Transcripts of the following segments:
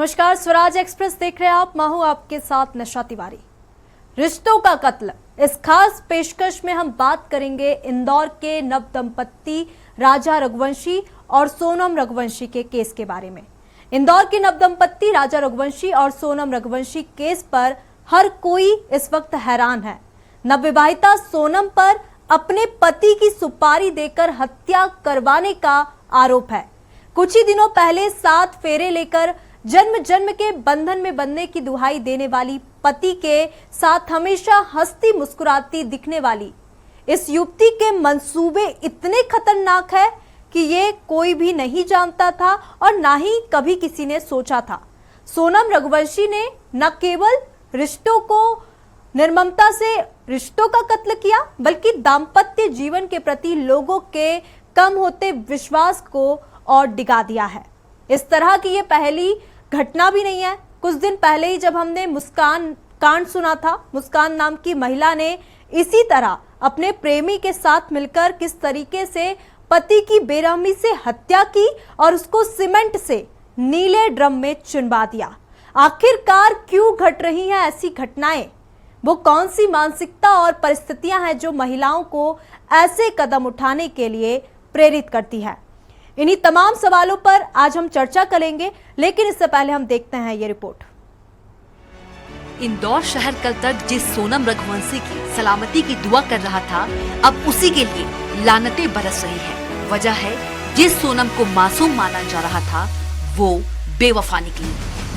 नमस्कार, स्वराज एक्सप्रेस देख रहे हैं आप। मैं हूं आपके साथ नशा तिवारी। रिश्तों का कत्ल, इस खास पेशकश में हम बात करेंगे इंदौर के नव दंपत्ति राजा रघुवंशी और सोनम रघुवंशी के केस के बारे में। इंदौर के नव दंपत्ति राजा रघुवंशी और सोनम रघुवंशी केस पर हर कोई इस वक्त हैरान है। नवविवाहिता सोनम पर अपने पति की सुपारी देकर हत्या करवाने का आरोप है। कुछ ही दिनों पहले 7 फेरे लेकर जन्म जन्म के बंधन में बंधने की दुहाई देने वाली पति के साथ हमेशा हंसती मुस्कुराती दिखने वाली इस युवती के मंसूबे इतने खतरनाक है कि ये कोई भी नहीं जानता था और ना ही कभी किसी ने सोचा था। सोनम रघुवंशी ने न केवल रिश्तों को निर्ममता से रिश्तों का कत्ल किया, बल्कि दाम्पत्य जीवन के प्रति लोगों के कम होते विश्वास को और डिगा दिया है। इस तरह की ये पहली घटना भी नहीं है। कुछ दिन पहले ही जब हमने मुस्कान कांड सुना था, मुस्कान नाम की महिला ने इसी तरह अपने प्रेमी के साथ मिलकर किस तरीके से पति की बेरहमी से हत्या की और उसको सीमेंट से नीले ड्रम में चुनवा दिया। आखिरकार क्यों घट रही हैं ऐसी घटनाएं? वो कौन सी मानसिकता और परिस्थितियां हैं जो महिलाओं को ऐसे कदम उठाने के लिए प्रेरित करती है? इन्हीं तमाम सवालों पर आज हम चर्चा करेंगे, लेकिन इससे पहले हम देखते हैं ये रिपोर्ट। इंदौर शहर कल तक जिस सोनम रघुवंशी की सलामती की दुआ कर रहा था, अब उसी के लिए लानतें बरस रही है। वजह है, जिस सोनम को मासूम माना जा रहा था वो बेवफा निकली।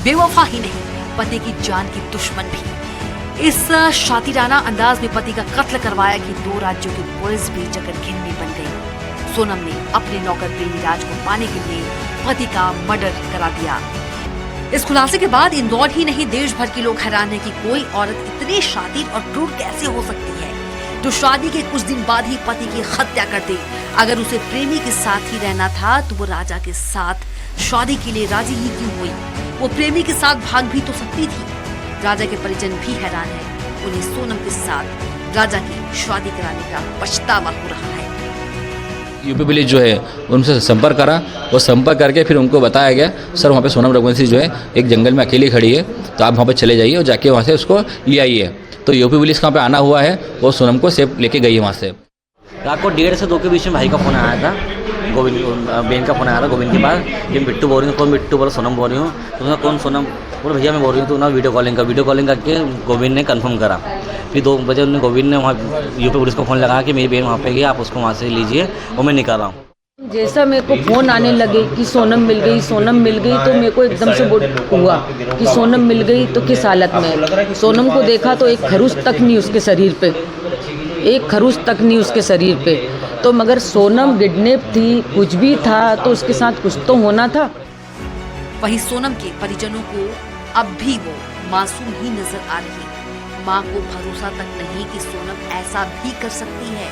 बेवफा ही नहीं, पति की जान की दुश्मन भी। इस शातिराना अंदाज में पति का कत्ल करवाया कि 2 राज्यों की पुलिस भी जगरघिन्नी बन गई। सोनम ने अपने नौकर प्रेमी राज को पाने के लिए पति का मर्डर करा दिया। इस खुलासे के बाद इंदौर ही नहीं देश भर के लोग हैरान हैं कि कोई औरत इतनी शातिर और क्रूर कैसे हो सकती है, जो शादी के कुछ दिन बाद ही पति की हत्या कर दे। अगर उसे प्रेमी के साथ ही रहना था तो वो राजा के साथ शादी के लिए राजी ही क्यों हुई? वो प्रेमी के साथ भाग भी तो सकती थी। राजा के परिजन भी हैरान है। उन्हें सोनम के साथ राजा की शादी कराने का पछतावा हो रहा है। यूपी पुलिस जो है उनसे संपर्क करा और संपर्क करके फिर उनको बताया गया, सर वहाँ पे सोनम रघुवंशी जो है एक जंगल में अकेली खड़ी है, तो आप वहाँ पे चले जाइए और जाके वहाँ से उसको ले आइए। तो यूपी पुलिस वहाँ पे आना हुआ है और सोनम को सेफ लेके गई है वहाँ से। रात को 1:30 से 2 के बीच में भाई का फ़ोन आया था, गोविंद बहन का फ़ोन आया था गोविंद के पास कि बिट्टू बोल रही हूँ। कौन बिट्टू? बोला सोनम बोल रही हूँ। तो उसने कौन सोनम? बोले भैया मैं बोल रही हूँ। तो ना वीडियो कॉलिंग करके गोविंद ने कंफर्म करा। फिर 2 बजे उन्होंने गोविंद ने वहाँ यूपी पुलिस को फ़ोन लगाया कि मेरी बहन वहाँ पे गई, आप उसको वहाँ से लीजिए और मैं निकाल रहा हूँ। जैसा मेरे को फ़ोन आने लगे कि सोनम मिल गई, तो मेरे को एकदम से हुआ कि सोनम मिल गई तो किस हालत में। सोनम को देखा तो एक खरूच तक नहीं उसके शरीर पे, तो मगर सोनम किडनैप थी, कुछ भी था तो उसके साथ कुछ तो होना था। वहीं सोनम के परिजनों को अब भी वो मासूम ही नजर आ रही है। माँ को भरोसा तक नहीं कि सोनम ऐसा भी कर सकती है,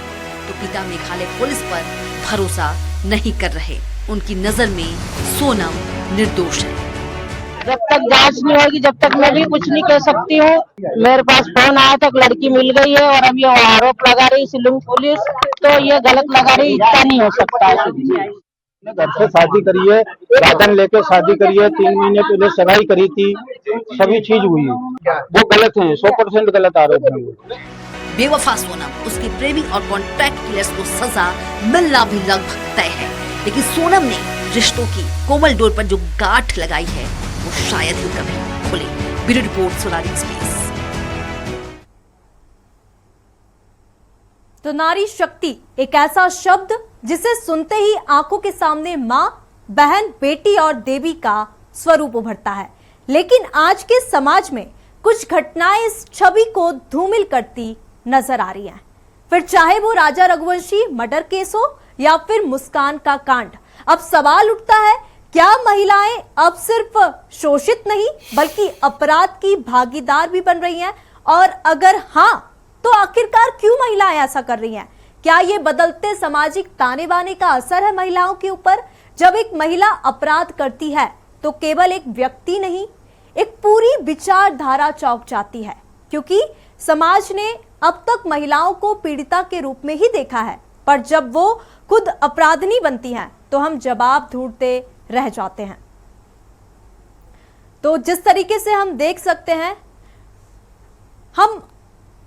तो पिता मेघालय पुलिस पर भरोसा नहीं कर रहे। उनकी नजर में सोनम निर्दोष है। जब तक जांच नहीं होगी तब तक मैं भी कुछ नहीं कह सकती हूँ। मेरे पास फोन आया था, लड़की मिल गई है और अब ये आरोप लगा रही शिलंग पुलिस, तो ये गलत लगा रही। इतना नहीं हो सकता है। घर से शादी करी है, साधन लेके शादी करी है, 3 महीने पहले सगाई करी थी, सभी चीज हुई है। वो गलत है, 100% गलत आरोप है। बेवफा सोनम, उसके प्रेमी और कॉन्ट्रैक्ट किलर्स को सजा मिलना भी लगभग तय है, लेकिन सोनम ने रिश्तों की कोमल डोर पर जो गांठ लगाई है वो शायद ही कभी खुले। Bureau report, Swaraj express. तो नारी शक्ति एक ऐसा शब्द जिसे सुनते ही आंखों के सामने मां, बहन, बेटी और देवी का स्वरूप उभरता है। लेकिन आज के समाज में कुछ घटनाएं इस छवि को धूमिल करती नजर आ रही हैं। फिर चाहे वो राजा रघुवंशी मर्डर केस हो या फिर मुस्कान का कांड। अब सवाल उठता है, क्या महिलाएं अब सिर्फ शोषित नहीं बल्कि अपराध की भागीदार भी बन रही हैं? और अगर हां, तो आखिरकार क्यों महिलाएं ऐसा कर रही हैं? क्या ये बदलते सामाजिक ताने बाने का असर है महिलाओं के ऊपर? जब एक महिला अपराध करती है तो केवल एक व्यक्ति नहीं, एक पूरी विचारधारा चौंक जाती है, क्योंकि समाज ने अब तक महिलाओं को पीड़िता के रूप में ही देखा है। पर जब वो खुद अपराधिनी बनती हैं तो हम जवाब ढूंढते रह जाते हैं। तो जिस तरीके से हम देख सकते हैं, हम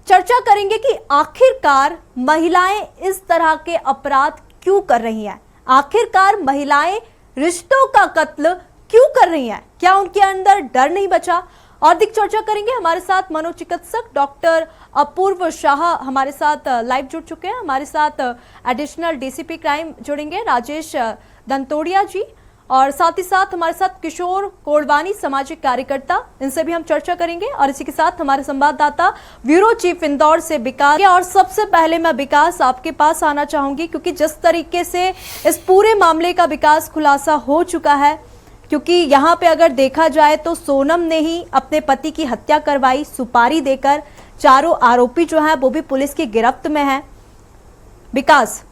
चर्चा करेंगे कि आखिरकार महिलाएं इस तरह के अपराध क्यों कर रही हैं, आखिरकार महिलाएं रिश्तों का कत्ल क्यों कर रही हैं, क्या उनके अंदर डर नहीं बचा। और अधिक चर्चा करेंगे। हमारे साथ मनोचिकित्सक डॉक्टर अपूर्व शाह हमारे साथ लाइव जुड़ चुके हैं। हमारे साथ एडिशनल डीसीपी क्राइम जुड़ेंगे राजेश दंतोड़िया जी, और साथ ही साथ हमारे साथ किशोर कोडवानी सामाजिक कार्यकर्ता, इनसे भी हम चर्चा करेंगे। और इसी के साथ हमारे संवाददाता ब्यूरो चीफ इंदौर से विकास। और सबसे पहले मैं विकास आपके पास आना चाहूंगी, क्योंकि जिस तरीके से इस पूरे मामले का विकास खुलासा हो चुका है, क्योंकि यहाँ पे अगर देखा जाए तो सोनम ने ही अपने पति की हत्या करवाई सुपारी देकर। चारों आरोपी जो हैं वो भी पुलिस की गिरफ्त में हैं। विकास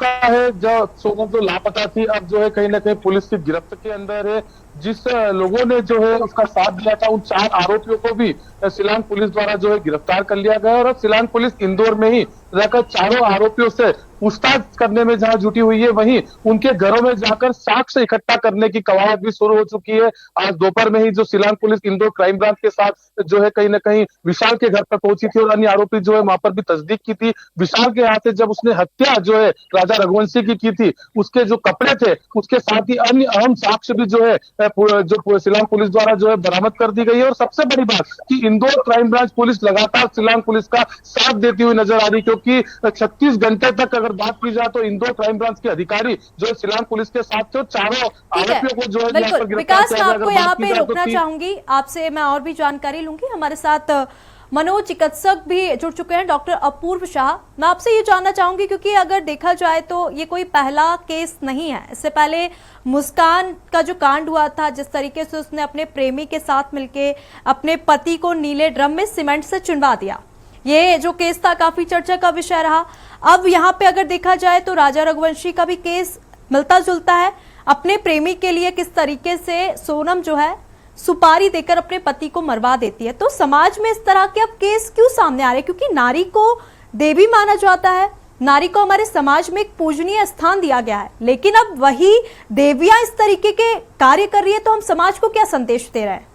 है, जो सोनम जो लापता थी अब जो है कहीं ना कहीं पुलिस की गिरफ्त के अंदर है। जिस लोगों ने जो है उसका साथ दिया था, उन 4 आरोपियों को भी सिलान पुलिस द्वारा जो है गिरफ्तार कर लिया गया। और अब सिलान पुलिस इंदौर में ही रहकर चारों आरोपियों से पूछताछ करने में जहां जुटी हुई है, वहीं उनके घरों में जाकर साक्ष्य इकट्ठा करने की कवायद भी शुरू हो चुकी है। आज दोपहर में ही जो Selan police Indore crime branch के साथ जो है कहीं ना कहीं विशाल के घर पर पहुंची थी और अन्य आरोपी जो है वहां पर भी तस्दीक की थी। विशाल के हाथ से जब उसने हत्या जो है राजा रघुवंशी की थी, उसके जो कपड़े थे उसके साथ ही अन्य अहम साक्ष्य भी जो है जो सिलान पुलिस द्वारा जो है बरामद कर दी गई है। और सबसे बड़ी बात कि इंदौर क्राइम ब्रांच पुलिस लगातार सिलान पुलिस का साथ देती हुई नजर आ रही, क्योंकि 36 घंटे तक अगर बात की जाए तो इंदौर क्राइम ब्रांच के अधिकारी जो है सिलान पुलिस के साथ थे, चारों आरोपियों को जो है बिल्कुल विकास, मैं आपको यहाँ पे रोकना चाहूंगी, आपसे मैं और भी जानकारी लूंगी। हमारे साथ मनोचिकित्सक भी जुड़ चुके हैं डॉक्टर अपूर्व शाह। मैं आपसे ये जानना चाहूंगी, क्योंकि अगर देखा जाए तो ये कोई पहला केस नहीं है। इससे पहले मुस्कान का जो कांड हुआ था, जिस तरीके से उसने अपने प्रेमी के साथ मिलके अपने पति को नीले ड्रम में सीमेंट से चुनवा दिया, ये जो केस था काफी चर्चा का विषय रहा। अब यहाँ पे अगर देखा जाए तो राजा रघुवंशी का भी केस मिलता जुलता है। अपने प्रेमी के लिए किस तरीके से सोनम जो है सुपारी देकर अपने पति को मरवा देती है। तो समाज में इस तरह के अब केस क्यों सामने आ रहे हैं? क्योंकि नारी को देवी माना जाता है, नारी को हमारे समाज में एक पूजनीय स्थान दिया गया है, लेकिन अब वही देवियां इस तरीके के कार्य कर रही है, तो हम समाज को क्या संदेश दे रहे हैं?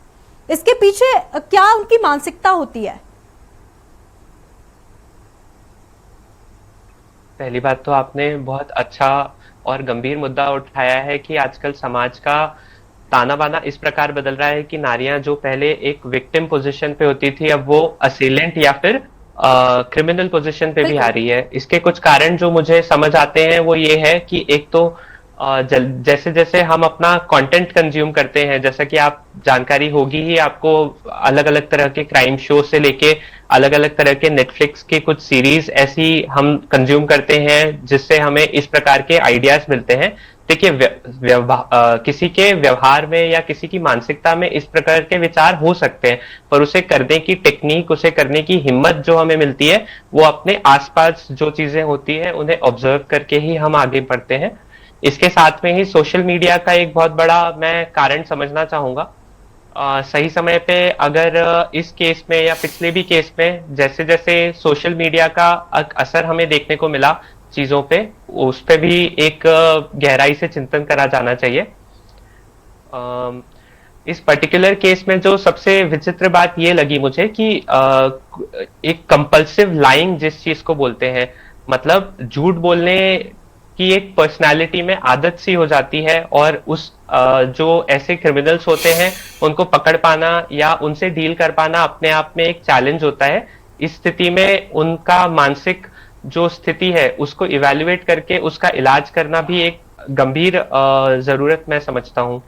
इसके पीछे क्या उनकी मानसिकता होती है? पहली बात तो आपने बहुत अच्छा और गंभीर मुद्दा उठाया है कि आजकल समाज का ताना बाना इस प्रकार बदल रहा है कि नारियां जो पहले एक विक्टिम पोजीशन पे होती थी, अब वो असिलेंट या फिर क्रिमिनल पोजीशन पे भी आ रही है। इसके कुछ कारण जो मुझे समझ आते हैं वो ये है कि एक तो जैसे जैसे हम अपना कंटेंट कंज्यूम करते हैं, जैसा कि आप जानकारी होगी ही आपको, अलग अलग तरह के क्राइम शो से लेके अलग अलग तरह के नेटफ्लिक्स के कुछ सीरीज ऐसी हम कंज्यूम करते हैं जिससे हमें इस प्रकार के आइडियाज मिलते हैं। देखिए, किसी के व्यवहार में या किसी की मानसिकता में इस प्रकार के विचार हो सकते हैं, पर उसे करने की टेक्निक, उसे करने की हिम्मत जो हमें मिलती है वो अपने आसपास जो चीजें होती है उन्हें ऑब्जर्व करके ही हम आगे बढ़ते हैं। इसके साथ में ही सोशल मीडिया का एक बहुत बड़ा मैं कारण समझना चाहूंगा। सही समय पे अगर इस केस में या पिछले भी केस में जैसे जैसे सोशल मीडिया का असर हमें देखने को मिला चीजों पे, उस पे भी एक गहराई से चिंतन करा जाना चाहिए। इस पर्टिकुलर केस में जो सबसे विचित्र बात ये लगी मुझे कि एक कंपल्सिव लाइंग जिस चीज को बोलते हैं, मतलब झूठ बोलने की एक पर्सनालिटी में आदत सी हो जाती है, और उस जो ऐसे क्रिमिनल्स होते हैं उनको पकड़ पाना या उनसे डील कर पाना अपने आप में एक चैलेंज होता है। इस स्थिति में उनका मानसिक जो स्थिति है उसको इवैल्यूएट करके उसका इलाज करना भी एक गंभीर जरूरत मैं समझता हूँ।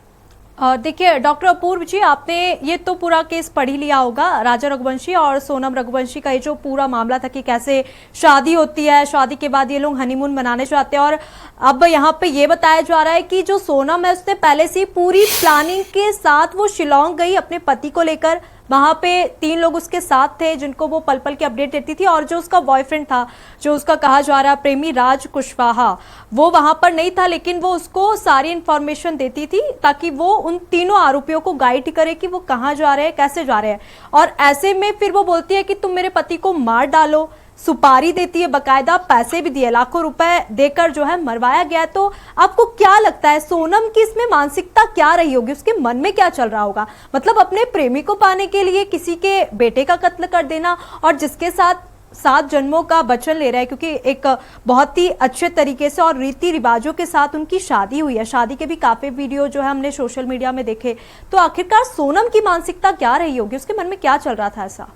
देखिए डॉक्टर अपूर्व जी, आपने ये तो पूरा केस पढ़ ही लिया होगा, राजा रघुवंशी और सोनम रघुवंशी का ये जो पूरा मामला था कि कैसे शादी होती है, शादी के बाद ये लोग हनीमून मनाने जाते हैं, और अब यहाँ पे ये बताया जा रहा है कि जो सोनम है उसने पहले से पूरी प्लानिंग के साथ वो शिलोंग गई अपने पति को लेकर। वहां पे 3 लोग उसके साथ थे जिनको वो पल पल की अपडेट देती थी, और जो उसका बॉयफ्रेंड था, जो उसका कहा जा रहा प्रेमी राज कुशवाहा, वो वहां पर नहीं था, लेकिन वो उसको सारी इंफॉर्मेशन देती थी ताकि वो उन तीनों आरोपियों को गाइड करे कि वो कहाँ जा रहे हैं, कैसे जा रहे हैं। और ऐसे में फिर वो बोलती है कि तुम मेरे पति को मार डालो, सुपारी देती है, बकायदा पैसे भी दिए, लाखों रुपए देकर जो है मरवाया गया। तो आपको क्या लगता है सोनम की इसमें मानसिकता क्या रही होगी, उसके मन में क्या चल रहा होगा? मतलब अपने प्रेमी को पाने के लिए किसी के बेटे का कत्ल कर देना, और जिसके साथ 7 जन्मों का वचन ले रहा है, क्योंकि एक बहुत ही अच्छे तरीके से और रीति रिवाजों के साथ उनकी शादी हुई है। शादी के भी काफी वीडियो जो है हमने सोशल मीडिया में देखे। तो आखिरकार सोनम की मानसिकता क्या रही होगी, उसके मन में क्या चल रहा था ऐसा?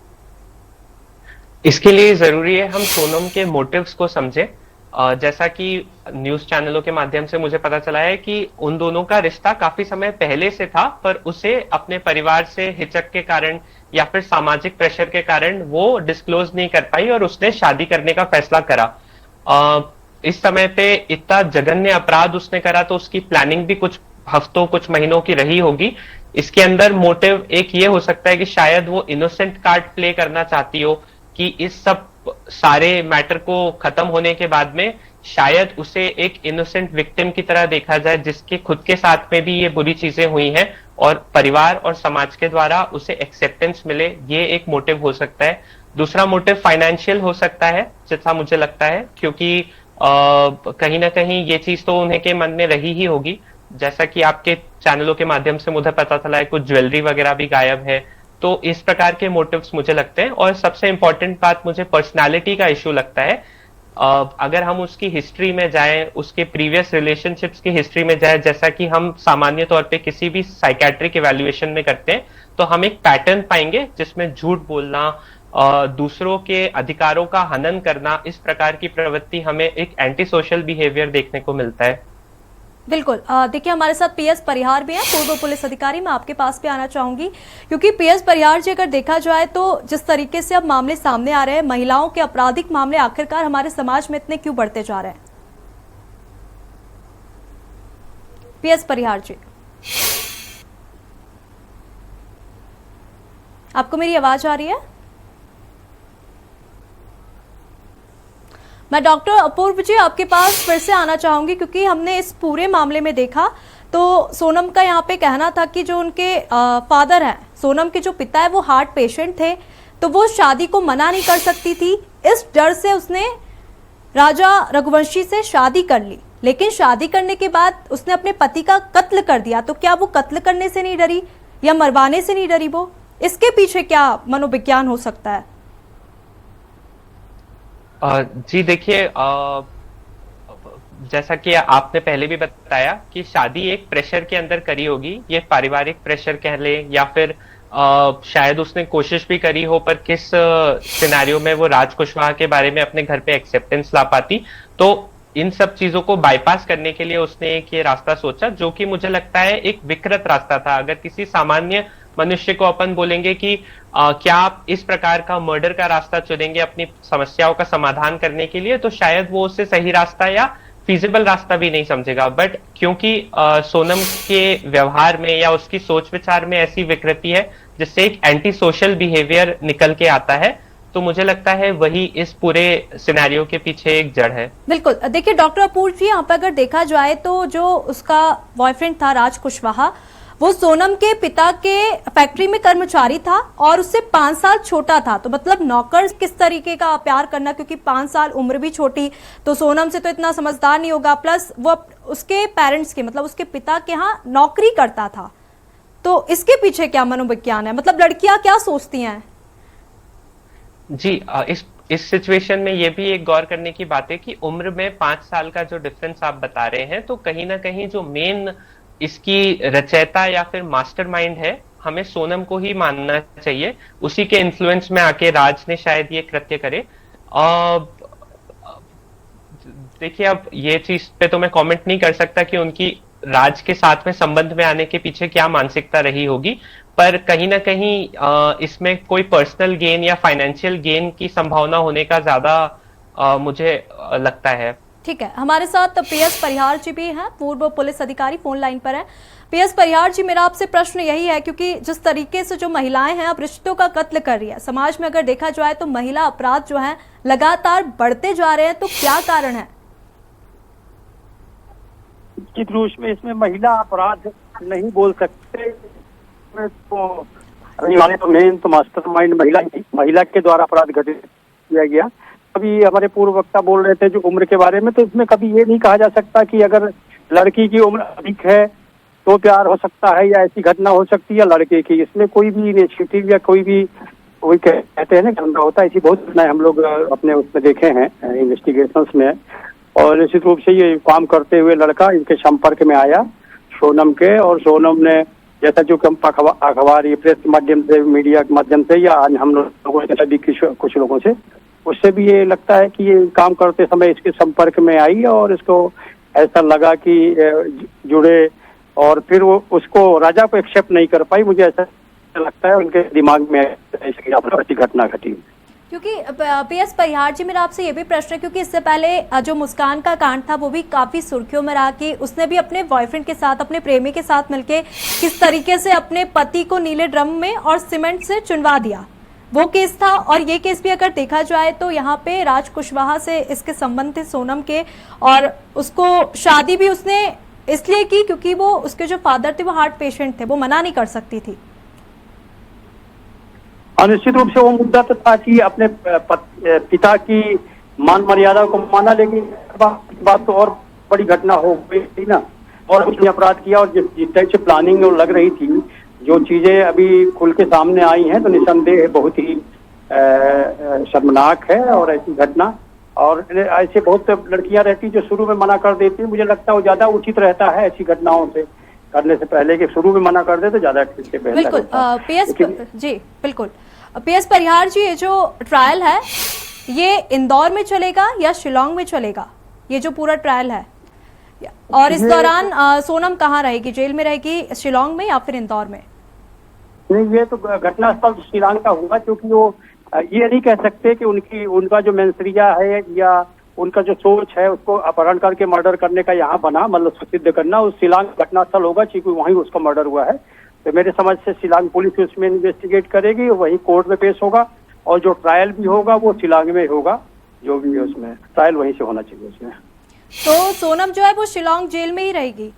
इसके लिए जरूरी है हम सोनम के मोटिव्स को समझें। जैसा कि न्यूज चैनलों के माध्यम से मुझे पता चला है कि उन दोनों का रिश्ता काफी समय पहले से था, पर उसे अपने परिवार से हिचक के कारण या फिर सामाजिक प्रेशर के कारण वो डिस्क्लोज नहीं कर पाई और उसने शादी करने का फैसला करा। इस समय पे इतना जघन्य अपराध उसने करा तो उसकी प्लानिंग भी कुछ हफ्तों कुछ महीनों की रही होगी। इसके अंदर मोटिव एक ये हो सकता है कि शायद वो इनोसेंट कार्ड प्ले करना चाहती हो कि इस सब सारे मैटर को खत्म होने के बाद में शायद उसे एक इनोसेंट विक्टिम की तरह देखा जाए, जिसके खुद के साथ में भी ये बुरी चीजें हुई हैं और परिवार और समाज के द्वारा उसे एक्सेप्टेंस मिले। ये एक मोटिव हो सकता है। दूसरा मोटिव फाइनेंशियल हो सकता है, जैसा मुझे लगता है, क्योंकि कहीं ना कहीं ये चीज तो उन्हें के मन में रही ही होगी। जैसा कि आपके चैनलों के माध्यम से मुझे पता चला है कुछ ज्वेलरी वगैरह भी गायब है, तो इस प्रकार के मोटिव्स मुझे लगते हैं। और सबसे इंपॉर्टेंट बात मुझे पर्सनालिटी का इश्यू लगता है। अगर हम उसकी हिस्ट्री में जाएं, उसके प्रीवियस रिलेशनशिप्स की हिस्ट्री में जाएं, जैसा कि हम सामान्य तौर पे किसी भी साइकेट्रिक इवैल्यूएशन में करते हैं, तो हम एक पैटर्न पाएंगे जिसमें झूठ बोलना, दूसरों के अधिकारों का हनन करना, इस प्रकार की प्रवृत्ति हमें एक एंटी सोशल बिहेवियर देखने को मिलता है। बिल्कुल। देखिए हमारे साथ पीएस परिहार भी हैं, पूर्व पुलिस अधिकारी। मैं आपके पास भी आना चाहूंगी, क्योंकि पीएस परिहार जी अगर देखा जाए तो जिस तरीके से अब मामले सामने आ रहे हैं, महिलाओं के आपराधिक मामले आखिरकार हमारे समाज में इतने क्यों बढ़ते जा रहे हैं? पीएस परिहार जी, आपको मेरी आवाज आ रही है? मैं डॉक्टर अपूर्व जी आपके पास फिर से आना चाहूंगी, क्योंकि हमने इस पूरे मामले में देखा तो सोनम का यहाँ पे कहना था कि जो उनके फादर हैं, सोनम के जो पिता है वो हार्ट पेशेंट थे, तो वो शादी को मना नहीं कर सकती थी। इस डर से उसने राजा रघुवंशी से शादी कर ली, लेकिन शादी करने के बाद उसने अपने पति का कत्ल कर दिया। तो क्या वो कत्ल करने से नहीं डरी या मरवाने से नहीं डरी? वो इसके पीछे क्या मनोविज्ञान हो सकता है? जी देखिए, जैसा कि आपने पहले भी बताया कि शादी एक प्रेशर के अंदर करी होगी, ये पारिवारिक प्रेशर कह ले या फिर शायद उसने कोशिश भी करी हो, पर किस सिनेरियो में वो राज कुशवाहा के बारे में अपने घर पे एक्सेप्टेंस ला पाती। तो इन सब चीजों को बाईपास करने के लिए उसने एक ये रास्ता सोचा, जो कि मुझे लगता है एक विकृत रास्ता था। अगर किसी सामान्य मनुष्य को अपन बोलेंगे कि क्या आप इस प्रकार का मर्डर का रास्ता चुनेंगे अपनी समस्याओं का समाधान करने के लिए, तो शायद वो उससे सही रास्ता या फीजिबल रास्ता भी नहीं समझेगा। बट क्योंकि सोनम के व्यवहार में या उसकी सोच विचार में ऐसी विकृति है जिससे एक एंटी सोशल बिहेवियर निकल के आता है, तो मुझे लगता है वही इस पूरे सिनेरियो के पीछे एक जड़ है। बिल्कुल। देखिए डॉक्टर अपूर्व जी, यहाँ पर अगर देखा जाए तो जो उसका बॉयफ्रेंड था राज कुशवाहा, वो सोनम के पिता के फैक्ट्री में कर्मचारी था और उससे 5 साल छोटा था। तो मतलब नौकर किस तरीके का प्यार करना, क्योंकि 5 साल उम्र भी छोटी, तो सोनम से तो इतना समझदार नहीं होगा। प्लस वो उसके पेरेंट्स के मतलब उसके पिता के यहाँ नौकरी करता था। तो इसके पीछे क्या मनोविज्ञान है? मतलब लड़कियां क्या सोचती हैं? जी, इस सिचुएशन में ये भी एक गौर करने की बात है कि उम्र में 5 साल का जो डिफरेंस आप बता रहे हैं, तो कहीं ना कहीं जो मेन इसकी रचयिता या फिर मास्टरमाइंड है, हमें सोनम को ही मानना चाहिए। उसी के इन्फ्लुएंस में आके राज ने शायद ये कृत्य करे। देखिए, अब ये चीज पे तो मैं कमेंट नहीं कर सकता कि उनकी राज के साथ में संबंध में आने के पीछे क्या मानसिकता रही होगी, पर कहीं ना कहीं इसमें कोई पर्सनल गेन या फाइनेंशियल गेन की संभावना होने का ज्यादा मुझे लगता है। ठीक है, हमारे साथ पीएस परिहार जी भी हैं, पूर्व पुलिस अधिकारी, फोन लाइन पर हैं। पीएस परिहार जी, मेरा आपसे प्रश्न यही है, क्योंकि जिस तरीके से जो महिलाएं हैं अब रिश्तों का कत्ल कर रही है, समाज में अगर देखा जाए तो महिला अपराध जो है लगातार बढ़ते जा रहे हैं, तो क्या कारण है? निश्चित रूप में इसमें महिला अपराध नहीं बोल सकते, तो मेन तो मास्टरमाइंड महिला के द्वारा अपराध घटित किया गया। अभी हमारे पूर्व वक्ता बोल रहे थे जो उम्र के बारे में, तो इसमें कभी ये नहीं कहा जा सकता कि अगर लड़की की उम्र अधिक है तो प्यार हो सकता है या ऐसी घटना हो सकती है, या लड़के की। इसमें कोई भी इनिशिएटिव या कोई भी वही कहते हैं ना गंदा होता है, ऐसी बहुत घटनाएं हम लोग अपने उसमें देखे हैं इन्वेस्टिगेशंस में। और निश्चित रूप से ये काम करते हुए लड़का इनके संपर्क में आया सोनम के, और सोनम ने जैसा जो अखबार ये प्रेस के माध्यम से, मीडिया के माध्यम से, या हम लोगों से भी कुछ लोगों से, उससे भी ये लगता है कि ये काम करते समय इसके संपर्क में आई और इसको ऐसा लगा कि जुड़े, और फिर वो उसको राजा को एक्सेप्ट नहीं कर पाई। मुझे ऐसा लगता है उनके दिमाग में ऐसी घटना घटी। क्योंकि पीएस परिहार जी, मेरा आपसे ये भी प्रश्न है, क्योंकि इससे पहले जो मुस्कान का कांड था वो भी काफी सुर्खियों में रहा कि उसने भी अपने बॉयफ्रेंड के साथ, अपने प्रेमी के साथ मिलके किस तरीके से अपने पति को नीले ड्रम में और सीमेंट से चुनवा दिया, वो केस था। और ये केस भी अगर देखा जाए तो यहाँ पे राज कुशवाहा से इसके संबंध थे सोनम के, और उसको शादी भी उसने इसलिए की क्योंकि वो उसके जो फादर थे वो हार्ट पेशेंट थे, वो मना नहीं कर सकती थी। निश्चित रूप से वो मुद्दा तो था कि अपने पिता की मान मर्यादा को माना, लेकिन बात तो और बड़ी घटना हो गई थी ना, और उसने अपराध किया। और जिस टाइप से प्लानिंग लग रही थी, जो चीजें अभी खुल के सामने आई हैं, तो निसंदेह बहुत ही शर्मनाक है। और ऐसी घटना, और ऐसे बहुत लड़कियां रहती जो शुरू में मना कर देती, मुझे लगता है वो ज्यादा उचित रहता है ऐसी घटनाओं से करने से पहले कि शुरू में मना कर दे तो ज्यादा ठीक से बेहतर। बिल्कुल पीएस जी, बिल्कुल पीएस परिहार जी, ये जो ट्रायल है ये इंदौर में चलेगा या शिलोंग में चलेगा, ये जो पूरा ट्रायल है? और इस दौरान सोनम कहाँ रहेगी, जेल में रहेगी, शिलोंग में या फिर इंदौर में? नहीं, ये तो घटनास्थल शिलांग का हुआ, क्योंकि वो ये नहीं कह सकते कि उनका जो मेंसरिया है या उनका जो सोच है उसको अपहरण करके मर्डर करने का यहाँ बना, मतलब सिद्ध करना, उस शिलांग घटनास्थल होगा, क्योंकि वहीं उसका मर्डर हुआ है। तो मेरे समझ से शिलांग पुलिस उसमें इन्वेस्टिगेट करेगी, वहीं कोर्ट में पेश होगा, और जो ट्रायल भी होगा वो शिलांग में होगा, जो भी है उसमें ट्रायल वहीं से होना चाहिए उसमें। तो सोनम जो है वो शिलोंग जेल में ही रहेगी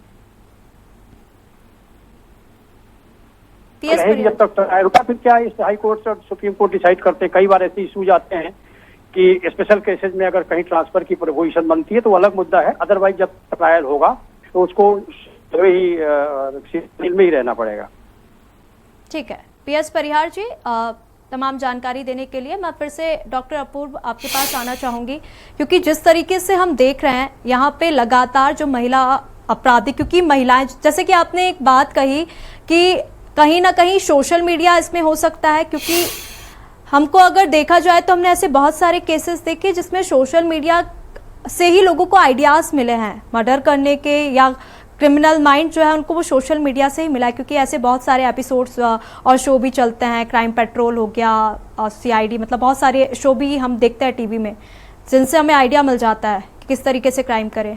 जब तक ट्रायल होगा। फिर क्या इस हाई कोर्ट और सुप्रीम कोर्ट डिसाइड करते हैं। कई बार ऐसे इश्यूज आते हैं कि स्पेशल केसेस में अगर कहीं ट्रांसफर की प्रोविजन बनती है तो अलग मुद्दा है, अदरवाइज जब ट्रायल होगा तो उसको जेल में ही रहना पड़ेगा। ठीक है पीएस परिहार जी, तमाम जानकारी देने के लिए मैं फिर से डॉक्टर अपूर्व आपके पास आना चाहूंगी, क्योंकि जिस तरीके से हम देख रहे हैं यहाँ पे लगातार जो महिला अपराधी, क्योंकि महिलाएं, जैसे कि आपने एक बात कही कि कहीं ना कहीं सोशल मीडिया इसमें हो सकता है, क्योंकि हमको अगर देखा जाए तो हमने ऐसे बहुत सारे केसेस देखे जिसमें सोशल मीडिया से ही लोगों को आइडियाज मिले हैं मर्डर करने के, या क्रिमिनल माइंड जो है उनको वो सोशल मीडिया से ही मिला है। क्योंकि ऐसे बहुत सारे एपिसोड्स और शो भी चलते हैं, क्राइम पेट्रोल हो गया, CID, मतलब बहुत सारे शो भी हम देखते हैं टीवी में, जिनसे हमें आइडिया मिल जाता है कि किस तरीके से क्राइम करें।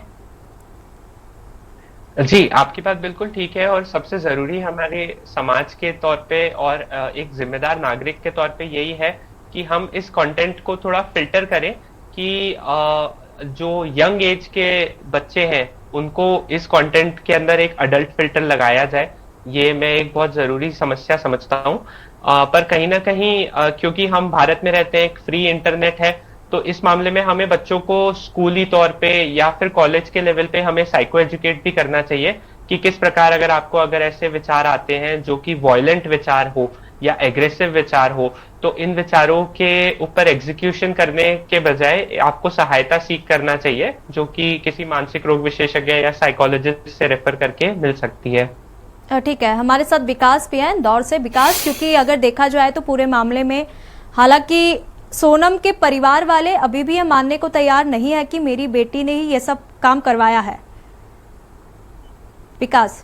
जी, आपकी बात बिल्कुल ठीक है, और सबसे जरूरी हमारे समाज के तौर पे और एक जिम्मेदार नागरिक के तौर पे यही है कि हम इस कंटेंट को थोड़ा फिल्टर करें कि जो यंग एज के बच्चे हैं उनको इस कंटेंट के अंदर एक अडल्ट फिल्टर लगाया जाए। ये मैं एक बहुत जरूरी समस्या समझता हूँ, पर कहीं ना कहीं क्योंकि हम भारत में रहते हैं, एक फ्री इंटरनेट है, तो इस मामले में हमें बच्चों को स्कूली तौर पे या फिर कॉलेज के लेवल पे हमें साइको एजुकेट भी करना चाहिए कि किस प्रकार अगर ऐसे विचार आते हैं जो कि वॉयलेंट विचार हो या एग्रेसिव विचार हो, तो इन विचारों के ऊपर एग्जीक्यूशन करने के बजाय आपको सहायता सीख करना चाहिए, जो कि किसी मानसिक रोग विशेषज्ञ या साइकोलॉजिस्ट से रेफर करके मिल सकती है। ठीक है, हमारे साथ विकास भी है इंदौर से। विकास, क्योंकि अगर देखा जाए तो पूरे मामले में हालांकि सोनम के परिवार वाले अभी भी ये मानने को तैयार नहीं है कि मेरी बेटी ने ही ये सब काम करवाया है। विकास,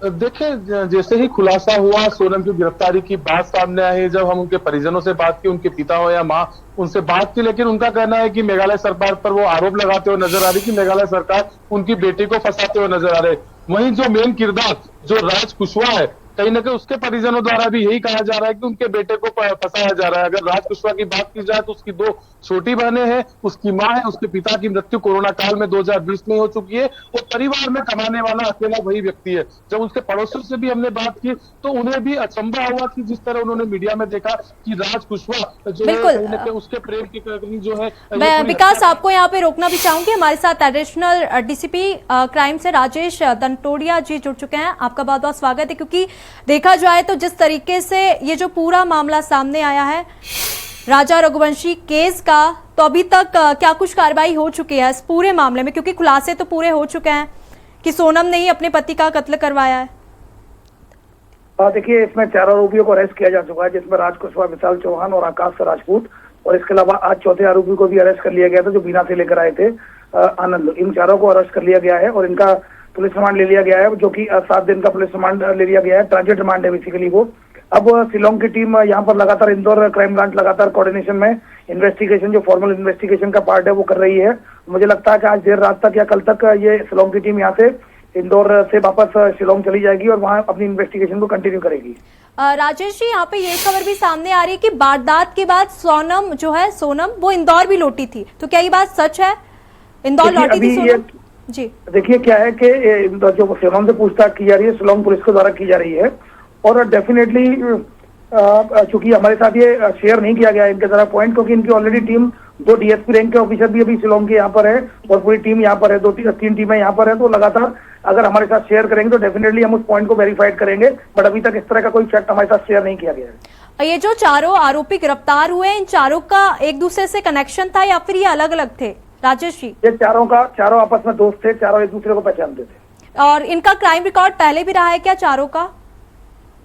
देखिए, जैसे ही खुलासा हुआ, सोनम की गिरफ्तारी की बात सामने आई, जब हम उनके परिजनों से बात की, उनके पिता हो या माँ, उनसे बात की, लेकिन उनका कहना है कि मेघालय सरकार पर वो आरोप लगाते हुए नजर आ रही कि मेघालय सरकार उनकी बेटी को फंसाते हुए नजर आ रहे। वहीं जो मेन किरदार जो राज कुशवाहा है, कहीं ना कहीं उसके परिजनों द्वारा भी यही कहा जा रहा है कि उनके बेटे को फंसाया जा रहा है। अगर राज कुशवाहा की बात की जाए तो उसकी 2 छोटी बहनें हैं, उसकी माँ है, उसके पिता की मृत्यु कोरोना काल में 2020 में हो चुकी है। वो परिवार में कमाने वाला अकेला वही व्यक्ति है। जब उसके पड़ोसियों से भी हमने बात की तो उन्हें भी अचंभा हुआ कि जिस तरह उन्होंने मीडिया में देखा कि राज कुशवाहा जो है कहीं ना कहीं उसके प्रेम की कहानी जो है। मैं विकास आपको यहाँ पे रोकना भी चाहूंगी। हमारे साथ एडिशनल डीसीपी क्राइम से राजेश दंटोड़िया जी जुड़ चुके हैं। आपका बहुत बहुत स्वागत है। क्योंकि देखा जाए तो जिस तरीके से ये जो पूरा मामला सामने आया है राजा रघुवंशी केस का, तो अभी तक क्या कुछ कार्रवाई हो चुकी है इस पूरे मामले में? क्योंकि खुलासे तो पूरे हो चुके हैं कि सोनम ने ही अपने पति का कत्ल करवाया है। देखिए, इसमें 4 आरोपियों को अरेस्ट किया जा चुका है, जिसमें राज कुशवाहा, विशाल चौहान और आकाश राजपूत, और इसके अलावा आज चौथे आरोपी को भी अरेस्ट कर लिया गया था जो बीना से लेकर आए थे, आनंद। इन चारों को अरेस्ट कर लिया गया है और इनका पुलिस रिमांड ले लिया गया है, जो कि 7 दिन का पुलिस रिमांड ले लिया गया है। ट्रांजिट रिमांड है बेसिकली वो। अब शिलोंग की टीम यहाँ पर लगातार, इंदौर क्राइम ब्रांच लगातार कोऑर्डिनेशन में इन्वेस्टिगेशन, जो फॉर्मल इन्वेस्टिगेशन का पार्ट है वो कर रही है। मुझे लगता है कि आज देर रात तक या कल तक ये शिलोंग की टीम यहाँ से, इंदौर से वापस शिलोंग चली जाएगी और वहाँ अपनी इन्वेस्टिगेशन को कंटिन्यू करेगी। राजेश जी, यहाँ पे ये खबर भी सामने आ रही है कि वारदात के बाद सोनम जो है, सोनम वो इंदौर भी लौटी थी, तो क्या ये बात सच है? इंदौर लौटी थी सोनम जी? देखिए, क्या है कि जो सोनम से पूछताछ की जा रही है शिलोंग पुलिस के द्वारा की जा रही है, और डेफिनेटली चूंकि हमारे साथ ये शेयर नहीं किया गया इनके तरफ पॉइंट, क्योंकि इनकी ऑलरेडी टीम 2 डीएसपी रैंक के ऑफिसर भी अभी शिलोंग के यहाँ पर है और पूरी टीम यहाँ पर है, 2-3 टीमें यहाँ पर है। तो लगातार अगर हमारे साथ शेयर करेंगे तो डेफिनेटली हम उस पॉइंट को वेरीफाइड करेंगे, बट अभी तक इस तरह का कोई फैक्ट हमारे साथ शेयर नहीं किया गया है। ये जो चारों आरोपी गिरफ्तार हुए, इन चारों का एक दूसरे से कनेक्शन था या फिर ये अलग अलग थे राजेश जी? ये चारों आपस में दोस्त थे, चारों एक दूसरे को पहचानते थे। और इनका क्राइम रिकॉर्ड पहले भी रहा है क्या चारों का?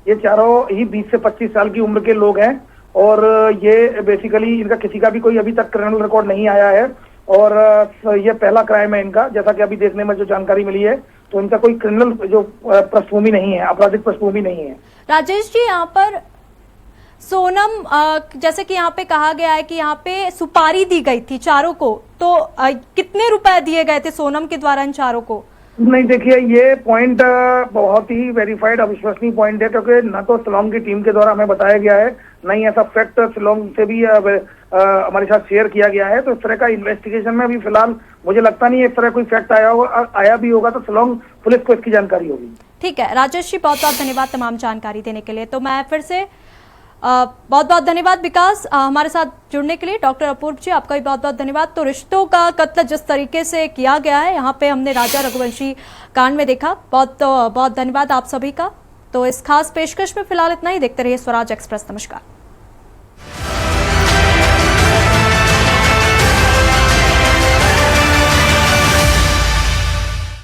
ये चारों ही 20 से 25 साल की उम्र के लोग हैं और ये बेसिकली इनका किसी का भी कोई अभी तक क्रिमिनल रिकॉर्ड नहीं आया है और ये पहला क्राइम है इनका। जैसा कि अभी देखने में जो जानकारी मिली है तो इनका कोई क्रिमिनल जो पृष्ठभूमि नहीं है, आपराधिक पृष्ठभूमि नहीं है। राजेश जी, यहाँ पर सोनम, जैसे कि यहाँ पे कहा गया है कि यहाँ पे सुपारी दी गई थी चारों को, तो कितने रुपए दिए गए थे सोनम के द्वारा इन चारों को? नहीं, देखिए, ये पॉइंट बहुत ही वेरीफाइड अविश्वसनीय पॉइंट है, क्योंकि न तो शिलोंग की टीम के द्वारा हमें बताया गया है, न ही ऐसा फैक्ट शिलोंग से भी हमारे साथ शेयर किया गया है। तो इस तरह का इन्वेस्टिगेशन में अभी फिलहाल मुझे लगता नहीं है इस तरह कोई फैक्ट आया भी होगा तो शिलोंग पुलिस को इसकी जानकारी होगी। ठीक है राजेश जी, बहुत बहुत धन्यवाद तमाम जानकारी देने के लिए। तो मैं फिर से बहुत बहुत धन्यवाद विकास हमारे साथ जुड़ने के लिए। डॉक्टर अपूर्व जी, आपका भी बहुत बहुत धन्यवाद। तो रिश्तों का कत्ल जिस तरीके से किया गया है यहाँ पे हमने राजा रघुवंशी कांड में देखा। बहुत बहुत धन्यवाद आप सभी का। तो इस खास पेशकश में फिलहाल इतना ही। देखते रहिए स्वराज एक्सप्रेस। नमस्कार।